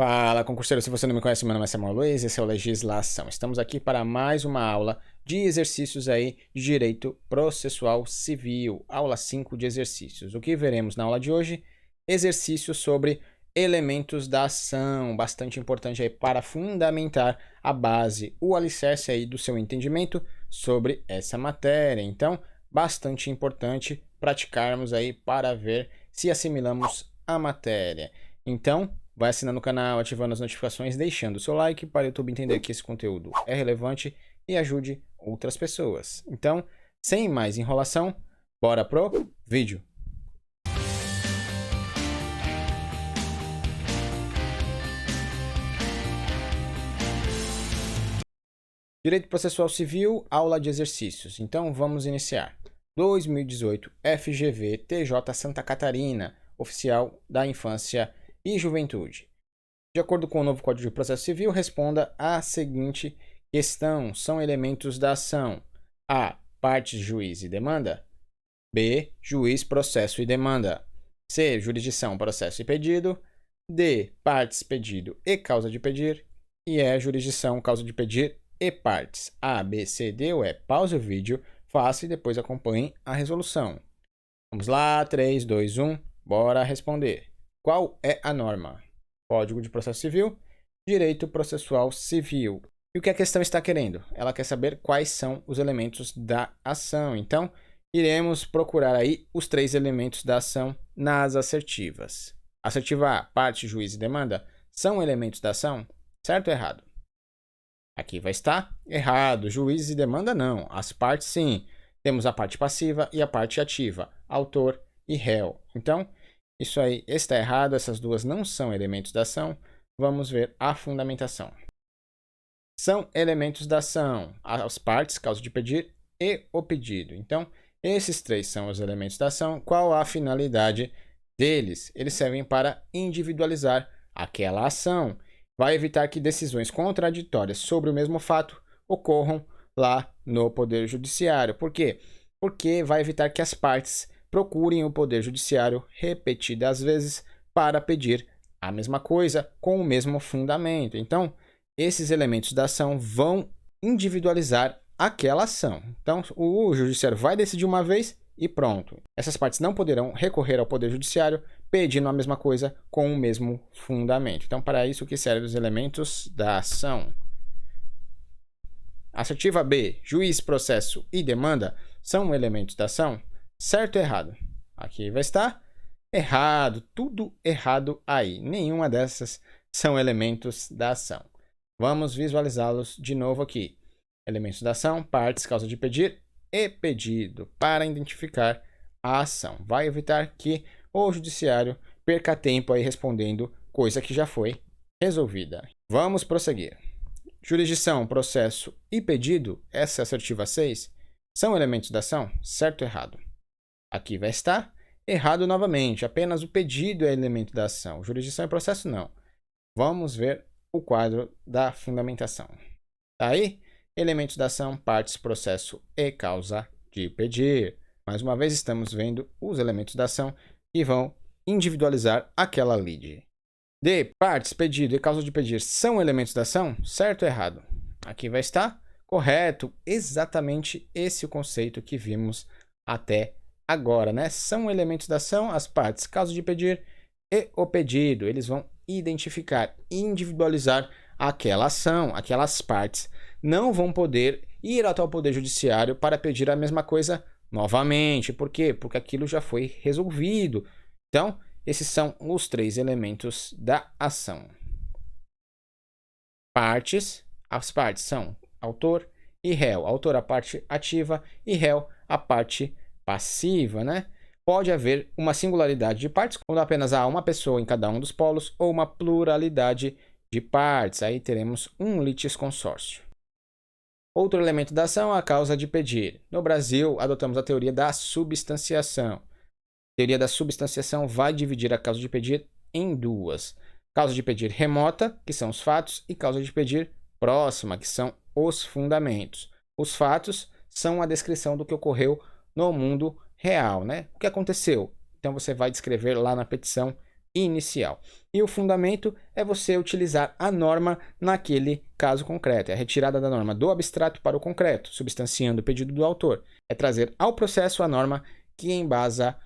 Fala, concurseiro, se você não me conhece, meu nome é Samuel Luiz, esse é o Legislação. Estamos aqui para mais uma aula de exercícios aí de Direito Processual Civil, aula 5 de exercícios. O que veremos na aula de hoje? Exercícios sobre elementos da ação, bastante importante aí para fundamentar a base, o alicerce aí do seu entendimento sobre essa matéria. Então, bastante importante praticarmos aí para ver se assimilamos a matéria. Então, vai assinando o canal, ativando as notificações, deixando o seu like para o YouTube entender que esse conteúdo é relevante e ajude outras pessoas. Então, sem mais enrolação, bora pro vídeo. Direito Processual Civil, aula de exercícios. Então, vamos iniciar. 2018, FGV, TJ Santa Catarina, Oficial da Infância e Juventude. De acordo com o novo Código de Processo Civil, responda à seguinte questão. São elementos da ação: A. Parte, juiz e demanda. B. Juiz, processo e demanda. C. Jurisdição, processo e pedido. D. Partes, pedido e causa de pedir. E E. Jurisdição, causa de pedir e partes. A, B, C, D ou E. Pause o vídeo, faça e depois acompanhe a resolução. Vamos lá, 3, 2, 1, bora responder. Qual é a norma? Código de Processo Civil, Direito Processual Civil. E o que a questão está querendo? Ela quer saber quais são os elementos da ação. Então, iremos procurar aí os 3 elementos da ação nas assertivas. Assertiva A, parte, juiz e demanda, são elementos da ação? Certo ou errado? Aqui vai estar errado. Juiz e demanda não. As partes sim. Temos a parte passiva e a parte ativa, autor e réu. Então, isso aí está errado, essas duas não são elementos da ação. Vamos ver a fundamentação. São elementos da ação, as partes, causa de pedir e o pedido. Então, esses 3 são os elementos da ação. Qual a finalidade deles? Eles servem para individualizar aquela ação. Vai evitar que decisões contraditórias sobre o mesmo fato ocorram lá no Poder Judiciário. Por quê? Porque vai evitar que as partes procurem o Poder Judiciário repetidas vezes para pedir a mesma coisa com o mesmo fundamento. Então, esses elementos da ação vão individualizar aquela ação. Então, o Judiciário vai decidir uma vez e pronto. Essas partes não poderão recorrer ao Poder Judiciário pedindo a mesma coisa com o mesmo fundamento. Então, para isso que servem os elementos da ação. Assertiva B, juiz, processo e demanda são elementos da ação? Certo ou errado? Aqui vai estar errado, tudo errado aí. Nenhuma dessas são elementos da ação. Vamos visualizá-los de novo aqui. Elementos da ação, partes, causa de pedir e pedido, para identificar a ação. Vai evitar que o judiciário perca tempo aí respondendo coisa que já foi resolvida. Vamos prosseguir. Jurisdição, processo e pedido, essa é a assertiva 6, são elementos da ação? Certo ou errado? Aqui vai estar errado novamente, apenas o pedido é elemento da ação. Jurisdição e processo não. Vamos ver o quadro da fundamentação. Tá aí? Elementos da ação, partes, processo e causa de pedir. Mais uma vez estamos vendo os elementos da ação que vão individualizar aquela lide. D. Partes, pedido e causa de pedir são elementos da ação? Certo ou errado? Aqui vai estar correto. Exatamente esse o conceito que vimos até agora, né? São elementos da ação, as partes, causa de pedir e o pedido. Eles vão identificar, individualizar aquela ação, aquelas partes. Não vão poder ir até o Poder Judiciário para pedir a mesma coisa novamente. Por quê? Porque aquilo já foi resolvido. Então, esses são os 3 elementos da ação. Partes. As partes são autor e réu. Autor a parte ativa e réu a parte passiva, né? Pode haver uma singularidade de partes, quando apenas há uma pessoa em cada um dos polos, ou uma pluralidade de partes. Aí teremos um litisconsórcio. Outro elemento da ação é a causa de pedir. No Brasil, adotamos a teoria da substanciação. A teoria da substanciação vai dividir a causa de pedir em 2. Causa de pedir remota, que são os fatos, e causa de pedir próxima, que são os fundamentos. Os fatos são a descrição do que ocorreu no mundo real, né? O que aconteceu? Então você vai descrever lá na petição inicial. E o fundamento é você utilizar a norma naquele caso concreto. É a retirada da norma do abstrato para o concreto, substanciando o pedido do autor. É trazer ao processo a norma que embasa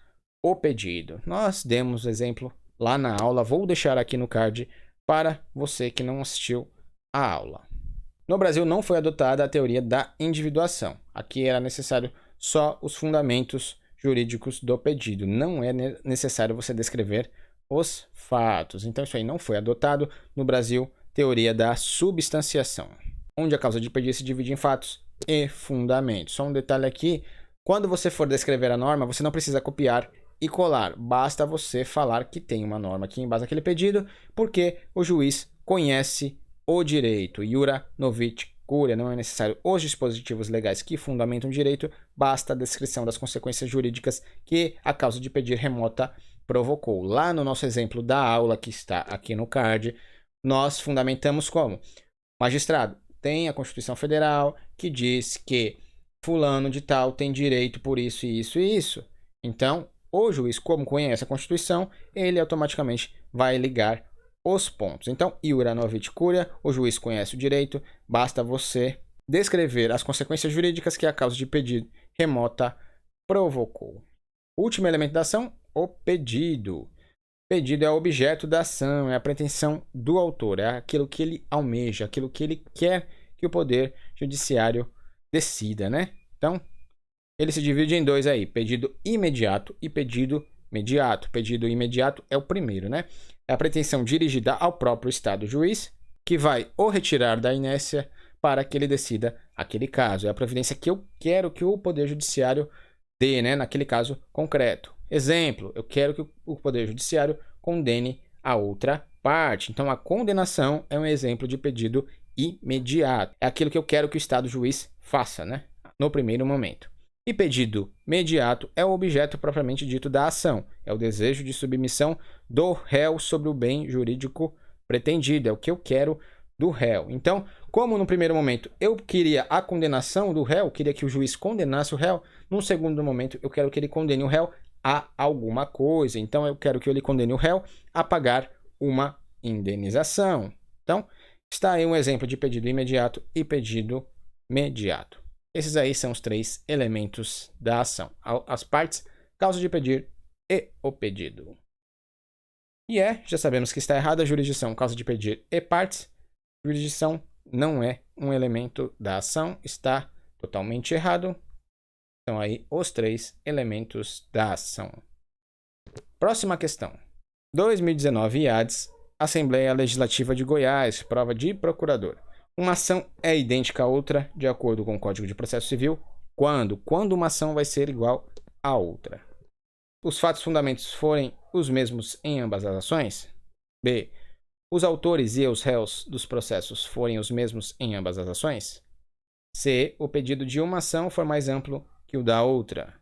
o pedido. Nós demos exemplo lá na aula, vou deixar aqui no card para você que não assistiu a aula. No Brasil não foi adotada a teoria da individuação. Aqui era necessário só os fundamentos jurídicos do pedido. Não é necessário você descrever os fatos. Então isso aí não foi adotado. No Brasil, teoria da substanciação, onde a causa de pedido se divide em fatos e fundamentos. Só um detalhe aqui, quando você for descrever a norma, você não precisa copiar e colar. Basta você falar que tem uma norma que embasa aquele pedido, porque o juiz conhece o direito. Iura novit curia, não é necessário os dispositivos legais que fundamentam o direito, basta a descrição das consequências jurídicas que a causa de pedir remota provocou. Lá no nosso exemplo da aula, que está aqui no card, nós fundamentamos como? Magistrado, tem a Constituição Federal que diz que fulano de tal tem direito por isso, isso e isso. Então, o juiz, como conhece a Constituição, ele automaticamente vai ligar os pontos. Então, iura novit curia, o juiz conhece o direito, basta você descrever as consequências jurídicas que a causa de pedido remota provocou. Último elemento da ação, o pedido. Pedido é o objeto da ação, é a pretensão do autor, é aquilo que ele almeja, aquilo que ele quer que o poder judiciário decida, né? Então, ele se divide em dois aí, pedido imediato e pedido imediato. Pedido imediato é o primeiro, né? É a pretensão dirigida ao próprio Estado juiz, que vai o retirar da inércia para que ele decida aquele caso. É a providência que eu quero que o Poder Judiciário dê, né? Naquele caso concreto. Exemplo, eu quero que o Poder Judiciário condene a outra parte. Então, a condenação é um exemplo de pedido imediato. É aquilo que eu quero que o Estado juiz faça, né? No primeiro momento. E pedido mediato é o objeto propriamente dito da ação. É o desejo de submissão do réu sobre o bem jurídico pretendido. É o que eu quero do réu. Então, como no primeiro momento eu queria a condenação do réu, queria que o juiz condenasse o réu, num segundo momento eu quero que ele condene o réu a alguma coisa. Então, eu quero que ele condene o réu a pagar uma indenização. Então, está aí um exemplo de pedido imediato e pedido mediato. Esses aí são os três elementos da ação. As partes, causa de pedir e o pedido. E já sabemos que está errada a jurisdição, causa de pedir e partes. Jurisdição não é um elemento da ação, está totalmente errado. São aí os três elementos da ação. Próxima questão. 2019 IADES, Assembleia Legislativa de Goiás, prova de procurador. Uma ação é idêntica à outra, de acordo com o Código de Processo Civil, quando uma ação vai ser igual à outra. Os fatos fundamentos forem os mesmos em ambas as ações. B. Os autores e os réus dos processos forem os mesmos em ambas as ações. C. O pedido de uma ação for mais amplo que o da outra.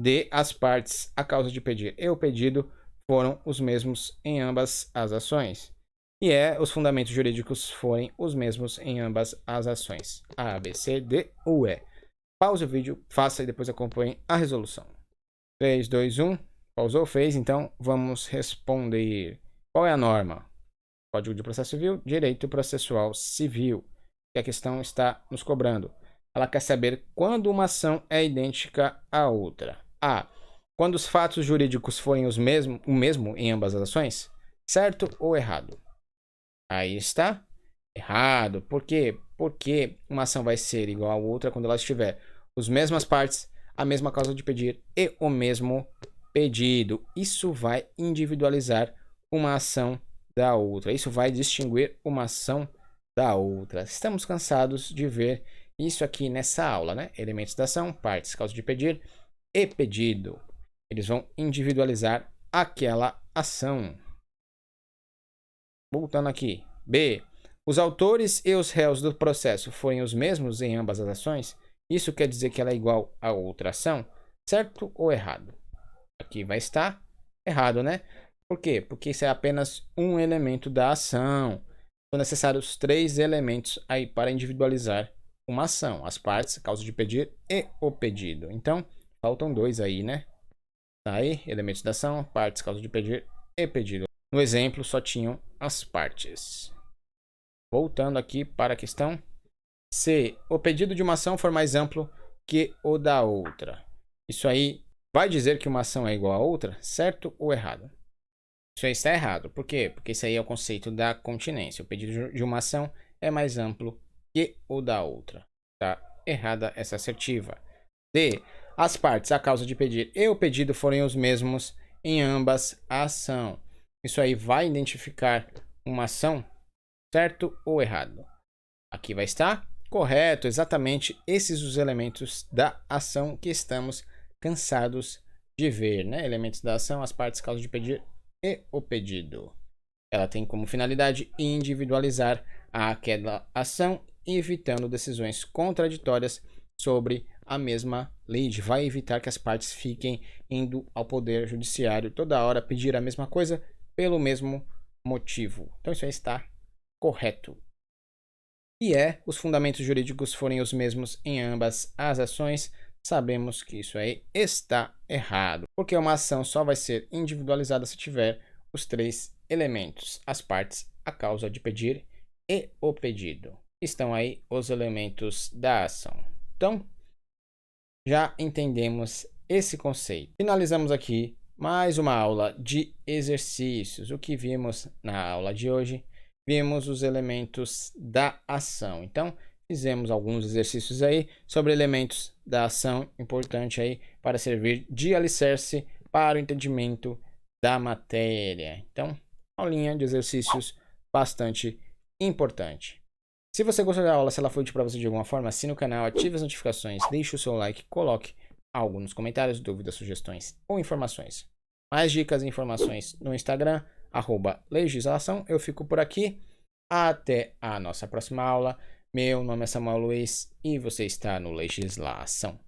D. As partes, a causa de pedir e o pedido foram os mesmos em ambas as ações. E os fundamentos jurídicos forem os mesmos em ambas as ações. A, B, C, D ou E. Pause o vídeo, faça e depois acompanhe a resolução. 3, 2, 1. Pausou, fez, então vamos responder. Qual é a norma? Código de Processo Civil, Direito Processual Civil. Que a questão está nos cobrando. Ela quer saber quando uma ação é idêntica à outra. A. Quando os fatos jurídicos forem o mesmo em ambas as ações? Certo ou errado? Aí está errado. Por quê? Porque uma ação vai ser igual a outra quando ela tiver as mesmas partes, a mesma causa de pedir e o mesmo pedido. Isso vai individualizar uma ação da outra. Isso vai distinguir uma ação da outra. Estamos cansados de ver isso aqui nessa aula, né? Elementos da ação, partes, causa de pedir e pedido. Eles vão individualizar aquela ação. Voltando aqui. B. Os autores e os réus do processo forem os mesmos em ambas as ações? Isso quer dizer que ela é igual a outra ação? Certo ou errado? Aqui vai estar errado, né? Por quê? Porque isso é apenas um elemento da ação. São necessários 3 elementos aí para individualizar uma ação. As partes, causa de pedir e o pedido. Então, faltam 2 aí, né? Tá aí, elementos da ação, partes, causa de pedir e pedido. No exemplo, só tinham as partes. Voltando aqui para a questão. Se o pedido de uma ação for mais amplo que o da outra. Isso aí vai dizer que uma ação é igual a outra, certo ou errado? Isso aí está errado. Por quê? Porque isso aí é o conceito da continência. O pedido de uma ação é mais amplo que o da outra. Tá errada essa assertiva. D. As partes, a causa de pedir e o pedido forem os mesmos em ambas a ação. Isso aí vai identificar uma ação, certo ou errado? Aqui vai estar correto, exatamente esses os elementos da ação que estamos cansados de ver, né? Elementos da ação, as partes, causa de pedir e o pedido. Ela tem como finalidade individualizar aquela ação, evitando decisões contraditórias sobre a mesma lead. Vai evitar que as partes fiquem indo ao poder judiciário toda hora pedir a mesma coisa pelo mesmo motivo. Então isso aí está correto. E os fundamentos jurídicos forem os mesmos em ambas as ações, sabemos que isso aí está errado, porque uma ação só vai ser individualizada se tiver os três elementos, as partes, a causa de pedir e o pedido. Estão aí os elementos da ação. Então, já entendemos esse conceito. Finalizamos aqui mais uma aula de exercícios. O que vimos na aula de hoje? Vimos os elementos da ação. Então, fizemos alguns exercícios aí sobre elementos da ação, importante aí para servir de alicerce para o entendimento da matéria. Então, aulinha de exercícios bastante importante. Se você gostou da aula, se ela foi útil para você de alguma forma, assine o canal, ative as notificações, deixe o seu like, coloque algo nos comentários, dúvidas, sugestões ou informações. Mais dicas e informações no Instagram, @legislação. Eu fico por aqui. Até a nossa próxima aula. Meu nome é Samuel Luiz e você está no Legislação.